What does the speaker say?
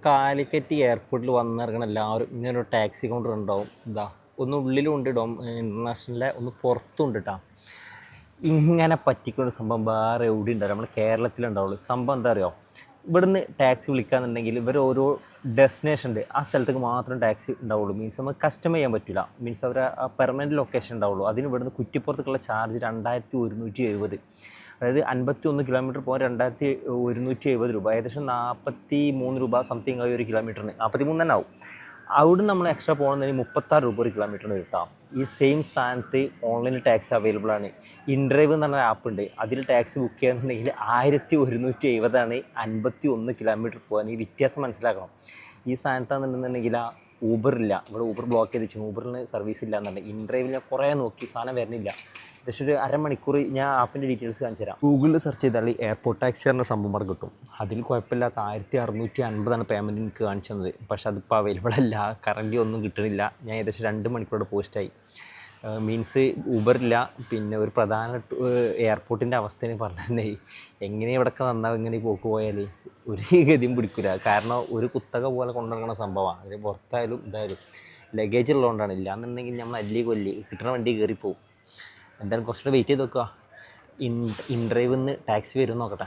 കാലിക്കറ്റ് എയർപോർട്ടിൽ വന്നിറങ്ങണ എല്ലാവരും ഇങ്ങനൊരു ടാക്സി കൗണ്ടർ ഉണ്ടാവും. ഒന്ന് ഉള്ളിലും ഉണ്ട്, ഇൻ്റർനാഷണലിലെ ഒന്ന് പുറത്തും ഉണ്ട് കേട്ടോ. ഇങ്ങനെ പറ്റിക്കൊരു സംഭവം വേറെ എവിടെ ഉണ്ടാവും, നമ്മൾ കേരളത്തിലുണ്ടാവുള്ളൂ. സംഭവം എന്താ അറിയോ, ഇവിടുന്ന് ടാക്സി വിളിക്കാന്നുണ്ടെങ്കിൽ ഇവർ ഓരോ ഡെസ്റ്റിനേഷൻ ഉണ്ട്, ആ സ്ഥലത്തേക്ക് മാത്രം ടാക്സി ഉണ്ടാവുള്ളൂ. മീൻസ് നമുക്ക് കസ്റ്റമർ ചെയ്യാൻ പറ്റില്ല. മീൻസ് അവർ ആ പെർമനൻറ്റ് ലൊക്കേഷൻ ഉണ്ടാവുള്ളൂ. അതിന് ഇവിടുന്ന് കുറ്റിപ്പുറത്തേക്കുള്ള ചാർജ് 2170. അതായത് 51 കിലോമീറ്റർ പോകാൻ 2170 രൂപ, ഏകദേശം 43 രൂപ സംതിങ് ആയി ഒരു കിലോമീറ്ററിന്. 43 തന്നെ ആവും. അവിടെ നമ്മൾ എക്സ്ട്രാ പോകണമെന്നുണ്ടെങ്കിൽ 36 രൂപ ഒരു കിലോമീറ്ററിന് കിട്ടാം. ഈ സെയിം സ്ഥാനത്ത് ഓൺലൈനിൽ ടാക്സി അവൈലബിൾ ആണ്. ഇൻഡ്രൈവ് എന്ന് പറഞ്ഞ ആപ്പ് ഉണ്ട്, അതിൽ ടാക്സി ബുക്ക് ചെയ്യുന്നുണ്ടെങ്കിൽ 1170 51 കിലോമീറ്റർ പോകാൻ. ഈ വ്യത്യാസം മനസ്സിലാക്കണം. ഈ സ്ഥാനത്താണെന്നുണ്ടെങ്കിൽ ഊബറില്ല, ഇവിടെ ഊബർ ബ്ലോക്ക് ചെയ്ത് വെച്ചു, ഊബറിന് സർവീസ് ഇല്ല എന്നുണ്ടെങ്കിൽ. ഇൻഡ്രൈവിൽ ഞാൻ കുറേ നോക്കി, സാധനം വരുന്നില്ല. ജസ്റ്റ് ഒരു അരമണിക്കൂർ ഞാൻ ആപ്പിൻ്റെ ഡീറ്റെയിൽസ് കാണിച്ചു തരാം. ഗൂഗിളിൽ സെർച്ച് ചെയ്താൽ എയർപോർട്ട് ടാക്സി പറഞ്ഞ സംഭവം അവിടെ കിട്ടും. അതിൽ കുഴപ്പമില്ലാത്ത 1650 പേയ്മെൻറ്റ് എനിക്ക് കാണിച്ചു തന്നത്. പക്ഷേ അതിപ്പോൾ അവൈലബിൾ അല്ല, കറൻറ്റ് ഒന്നും കിട്ടണില്ല. ഞാൻ ഏകദേശം 2 മണിക്കൂറോടെ പോസ്റ്റായി. മീൻസ് ഊബറില്ല. പിന്നെ ഒരു പ്രധാന എയർപോർട്ടിൻ്റെ അവസ്ഥയെ പറഞ്ഞിട്ടുണ്ടേ, എങ്ങനെ ഇവിടെയൊക്കെ നന്നാവും ഇങ്ങനെ പോക്ക് പോയാൽ ഒരു ഗതിയും പിടിക്കില്ല. കാരണം ഒരു കുത്തക പോലെ കൊണ്ടുനടക്കുന്ന സംഭവമാണ്. അതിന് പുറത്തായാലും ഇതായാലും ലഗേജ് ഉള്ളതുകൊണ്ടാണ്. ഇല്ലയെന്നുണ്ടെങ്കിൽ നമ്മൾ അല്ലി കൊല്ലി കിട്ടുന്ന വണ്ടി കയറിപ്പോവും. എന്തായാലും കുറച്ചുകൂടെ വെയിറ്റ് ചെയ്ത് നോക്കുക. ഇൻഡ്രൈവിൽ നിന്ന് ടാക്സി വരും നോക്കട്ടെ.